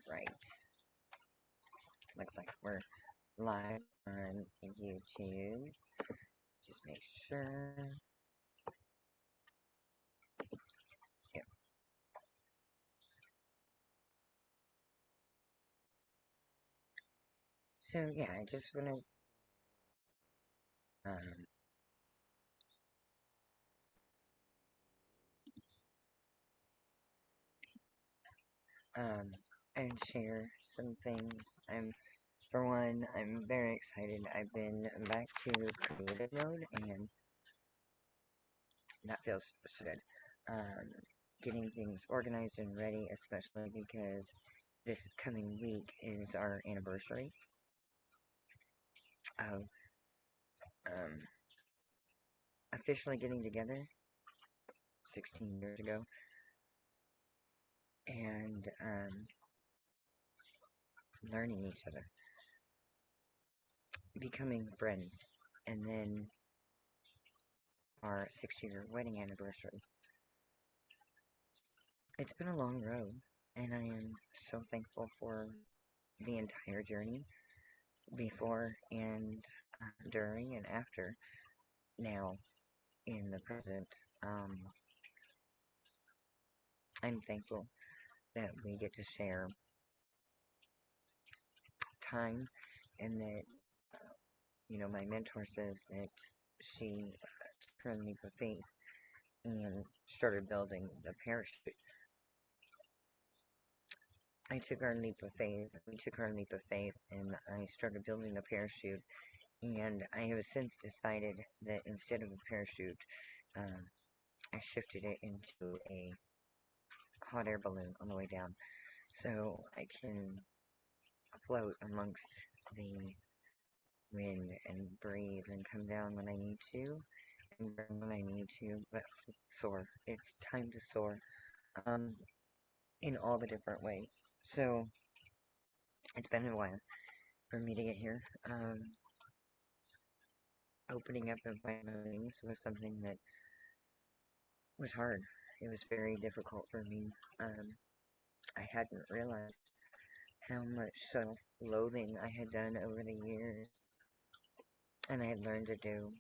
Alright, looks like we're live on YouTube. Just make sure. Yep. So yeah, I just want to and share some things. For one, I'm very excited. I've been back to creative mode, and that feels so good. Um, Getting things organized and ready, especially because this coming week is our anniversary of um, officially getting together 16 years ago, and learning each other, becoming friends, and then our 6-year wedding anniversary. It's been a long road, and I am so thankful for the entire journey, before and during and after, now in the present. Um, I'm thankful that we get to share time, and that, my mentor says that she took her leap of faith and started building the parachute. I took our leap of faith. We took our leap of faith, and I started building the parachute. And I have since decided that instead of a parachute, um, I shifted it into a hot air balloon on the way down, so I can float amongst the wind and breeze and come down when I need to, and burn when I need to, but soar. It's time to soar, um, in all the different ways. So it's been a while for me to get here. Opening up of my wings was something that was hard. It was very difficult for me. I hadn't realized how much self-loathing I had done over the years, and I had learned to do.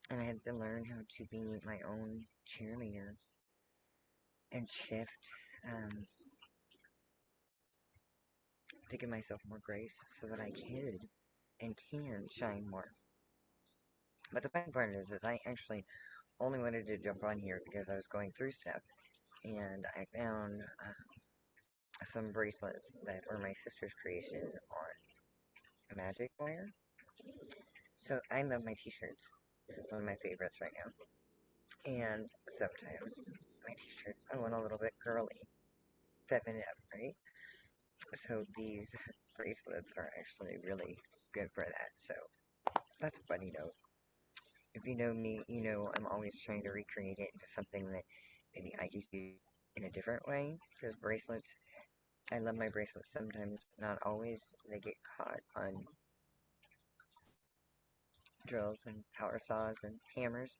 And I had to learn how to be my own cheerleader and shift, um, to give myself more grace so that I could and can shine more. But the funny part is I actually only wanted to jump on here because I was going through stuff, and I found some bracelets that were my sister's creation on Magic Wire. So I love my t-shirts. This is one of my favorites right now. And sometimes my t-shirts I want a little bit girly, feminine, right? So these bracelets are actually really good for that. So that's a funny note. If you know me, you know I'm always trying to recreate it into something that maybe I could do in a different way. Because bracelets, I love my bracelets sometimes, but not always. They get caught on drills and power saws and hammers.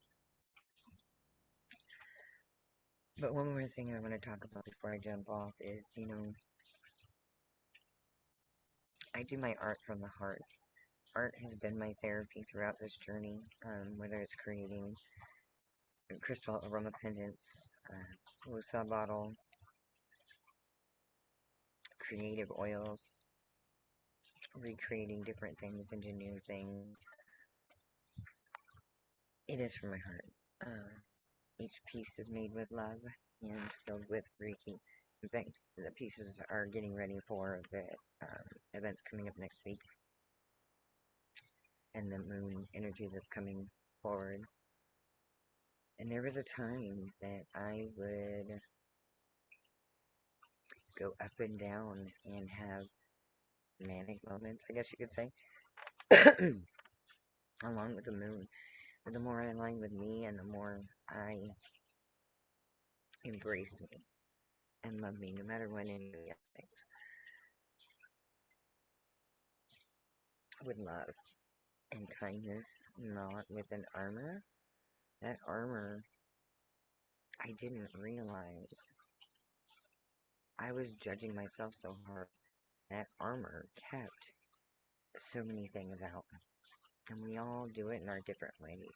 But one more thing I want to talk about before I jump off is, I do my art from the heart. Art has been my therapy throughout this journey, whether it's creating crystal aroma pendants, Wusa bottle, creative oils, recreating different things into new things. It is from my heart. Each piece is made with love and filled with Reiki. In fact, the pieces are getting ready for the events coming up next week, and the moon energy that's coming forward. And there was a time that I would go up and down and have manic moments, I guess you could say, along with the moon. But the more I align with me and the more I embrace me and love me, no matter what anybody else thinks, with love and kindness, not with an armor. That armor, I didn't realize I was judging myself so hard. That armor kept so many things out. And we all do it in our different ways.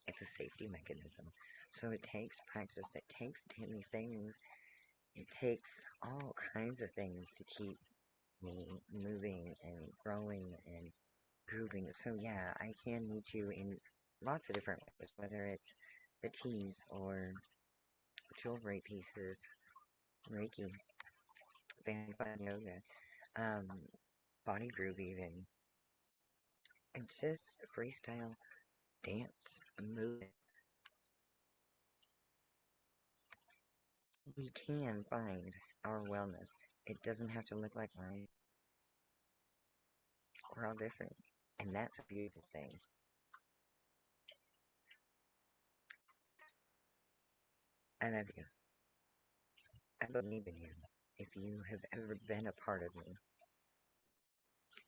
It's a safety mechanism. So it takes practice. It takes daily things. It takes all kinds of things to keep me moving and growing and grooving. So yeah, I can meet you in lots of different ways, whether it's the teas or jewelry pieces, Reiki, family fun yoga, um, body groove even, and just freestyle dance, movement. We can find our wellness. It doesn't have to look like mine. We're all different. And that's a beautiful thing. I love you. I believe in you. If you have ever been a part of me,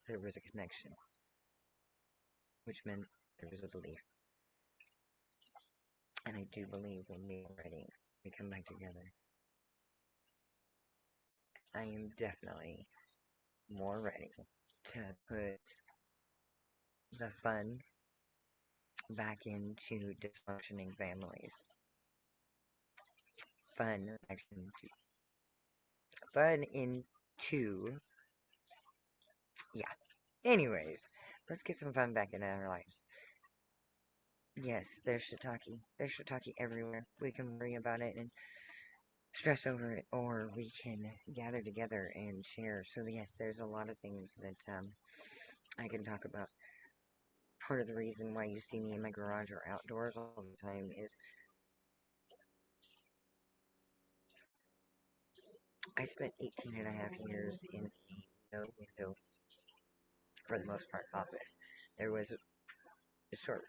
there was a connection, which meant there was a belief. And I do believe when we are ready, we come back together. I am definitely more ready to put the fun back into dysfunctioning families. Fun back into fun into yeah. Anyways, let's get some fun back in our lives. Yes, there's shiitake. There's shiitake everywhere. We can worry about it and stress over it, or we can gather together and share. So yes, there's a lot of things that I can talk about. Part of the reason why you see me in my garage or outdoors all the time is I spent 18 and a half years in a no window, for the most part, office. There was a short,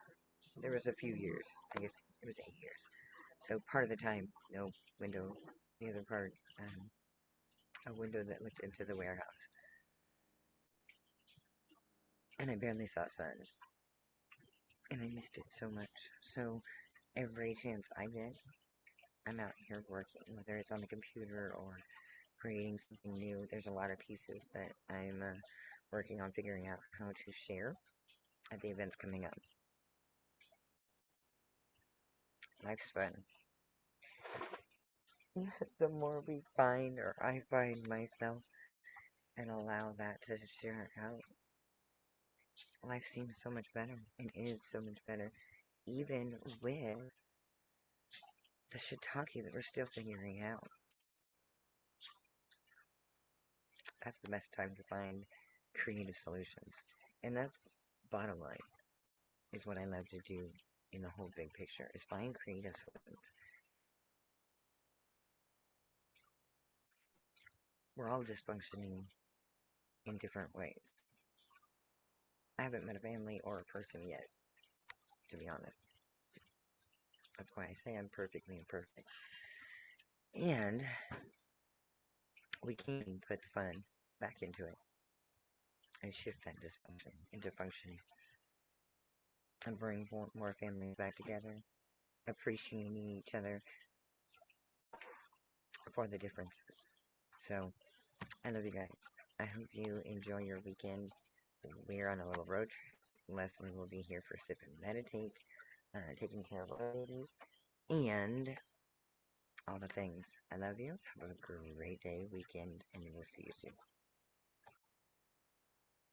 there was a few years. I guess it was 8 years. So part of the time, no window. The other part, a window that looked into the warehouse. And I barely saw sun. And I missed it so much. So every chance I get, I'm out here working, whether it's on the computer or creating something new. There's a lot of pieces that I'm working on figuring out how to share at the events coming up. Life's fun. The more we find, or I find myself, and allow that to share out, life seems so much better, and is so much better, even with the shiitake that we're still figuring out. That's the best time to find creative solutions. And that's bottom line, is what I love to do in the whole big picture, is find creative solutions. We're all dysfunctioning in different ways. I haven't met a family or a person yet, to be honest. That's why I say I'm perfectly imperfect. And we can put fun back into it and shift that dysfunction into functioning and bring more families back together, appreciating each other for the differences. So, I love you guys. I hope you enjoy your weekend. We're on a little road trip. Leslie will be here for Sip and Meditate, taking care of our babies, and all the things. I love you. Have a great day, weekend, and we'll see you soon.